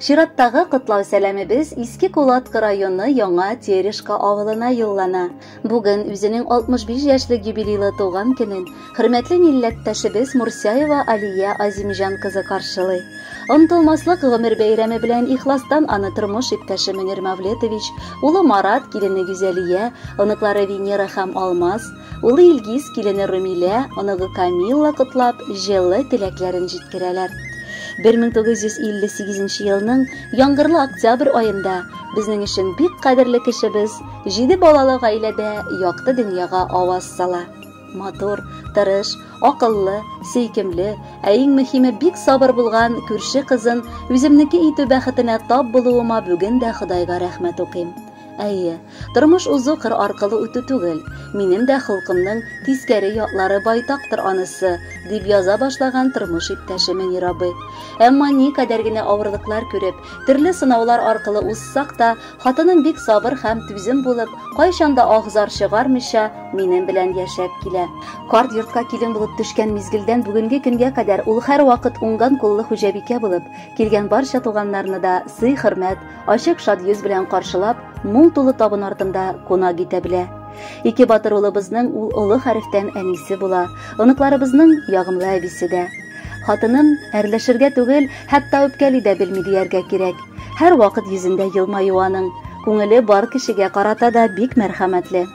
Чираттагы котлау сәламебез Иске Кулатка районы Яңа Терешка авылына юллана. Бүген үзенең 65 яшьлек юбилейлы туган көнен хөрмәтле милләттәшебез Мурсяева Алия Азимҗан кызы каршылый. Онытылмаслык гомер бәйрәме белән ихластан аны тормыш иптәше Мөнир Мавлетович, улы Марат, килене Гүзәлия, оныклары Венера һәм Алмаз, улы Илгиз, килене Румилә, оныгы Камилла котлап, җылы теләкләрен җиткерәләр. 1958 елның яңгырлы октябрь айында безнең өчен бик кадерле кешебез 7 балалы гаиләдә якты дөньяга аваз сала. Матур, тырыш, акыллы, сөйкемле, ә иң мөһиме бик сабыр булган күрше кызын үземнеке итү бәхетенә тап булуыма бүген дә Худайга рәхмәт укыйм. Әйе, тормыш узу кыр аркылы үтү түгел, минем дә холкымның тискәре яклары байтактыр анысы, дип яза башлаган тормыш иптәше Мөнир абый. Әмма никадәр генә авырлыклар күреп, төрле сынаулар аркылы уссак та, хатының бик сабыр һәм түзем булып, кайчан да агзар чыгармыйча минем белән яшәп килә. Карт йортка килен булып төшкән мизгелдән бүгенге көнгә кадәр ул һәр вакыт уңган куллы хуҗабикә булып, килгән барча туганнарны да сый-хөрмәт, ачык шат йөз белән каршылап, мул тулы табын артында кунак итә белә. Ике батыр улыбызның ул олы хәрефтән әнисе була, оныкларыбызның ягымлы әбисе дә. Хатыным әрләшергә түгел, хәтта үпкәли дә белми дияргә кирәк. Һәр вакыт йөзендә елмаю аның, күңеле бар кешегә карата да бик мәрхәмәтле.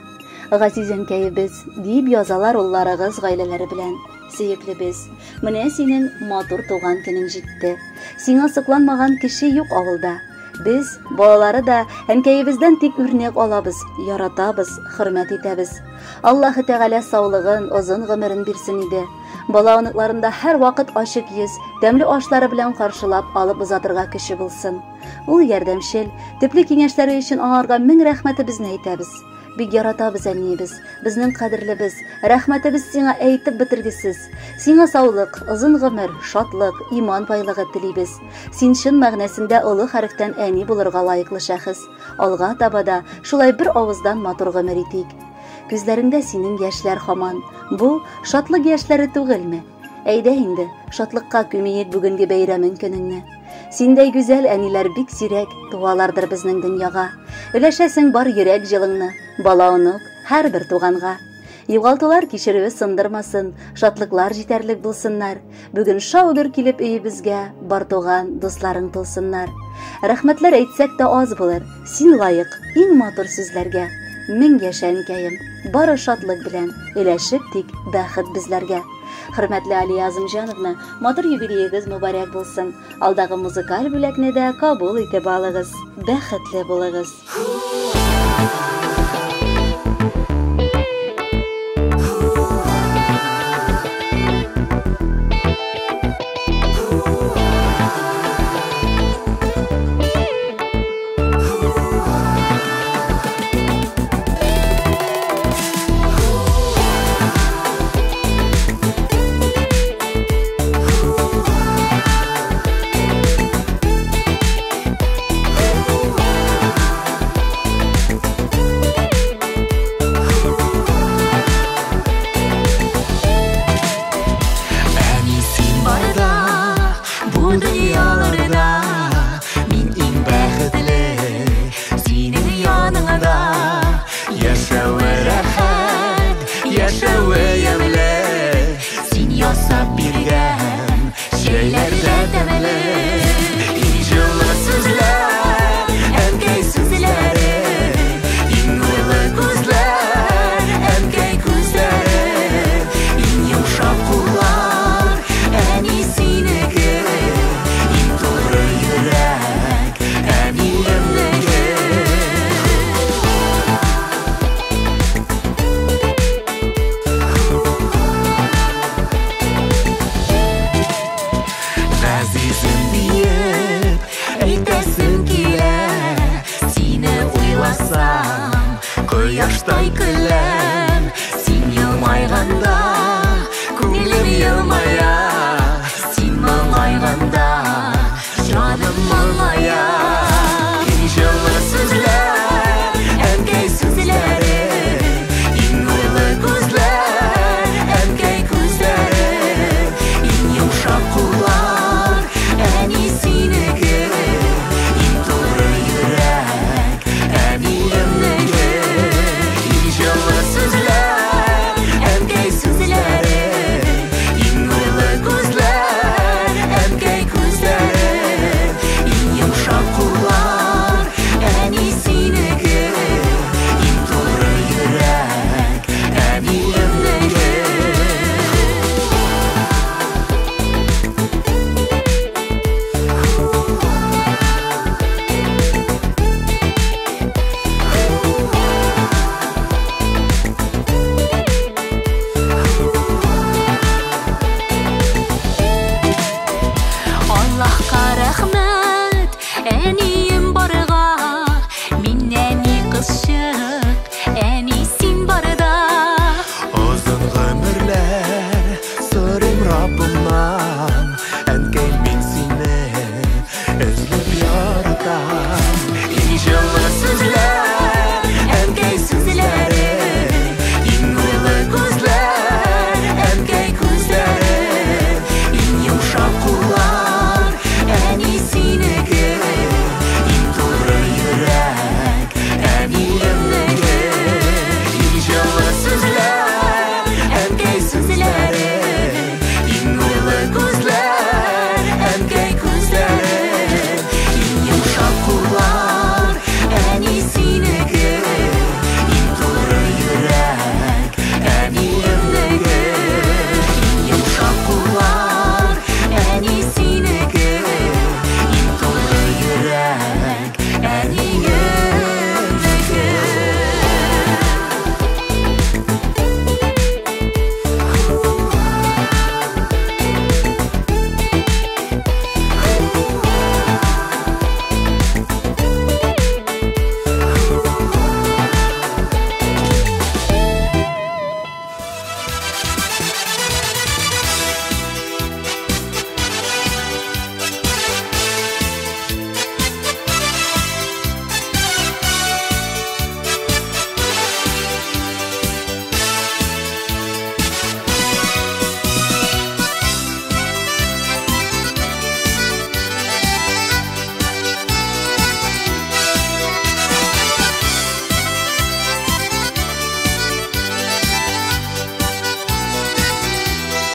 Газизәнкәебез, дип язалар улларыгыз гаиләләре белән. Сөеклебез, менә синең матур туган көнең җитте. Сиңа сокланмаган кеше юк авылда. Без, балалары да, әнкәебездән тик үрнәк алабыз, яратабыз, хөрмәт итәбез. Аллаһы Тәгалә саулыгын, озын гомерен бирсен иде. Бала оныкларында һәр вакыт ачык йөз, тәмле ашлары белән каршылап алып узатырга кеше булсын. Ул ярдәмчел, төпле киңәшләре өчен аңарга мең рәхмәтебезне әйтәбез. Бик яратабыз әниебез, безнең кадерлебез, рәхмәтебез сиңа әйтеп бетергесез. Сиңа саулык, озын гомер, шатлык, иман байлыгы телибез. Син чын мәгънәсендә олы хәрефтән әни булырга лаеклы шәхес. Алга табада шулай бер авыздан матур гомер итик. Күзләреңдә синең яшьләр һаман. Бу шатлык яшьләре түгелме? Әйдә инде, шатлыкка күмиек бүгенге бәйрәмен көнеңне. Синдәй гүзәл әниләр бик сирәк туалардыр безнең дөньяга. Өләшәсең бар йөрәк җылыңны, бала онук һәрбер туганга. Югалтулар кичерүе сындырмасын, шатлыклар җитәрлек булсыннар. Бүген шау-гөр килеп өебезгә бар туган дусларың тулсыннар. Рәхмәтләр әйтсәк тә аз булыр. Син лаек иң матур сүзләргә. Мең яшәнкәем, бары шатлык белән өләшеп тик бәхет безләргә. Хөрмәтле Алия Азимҗановна, матур юбилеегез мөбарәк булсын. Алдагы музыкаль бүләкне дә кабул итеп алыгыз. Бәхетле булыгыз. Кояштай көләм, син елмайганда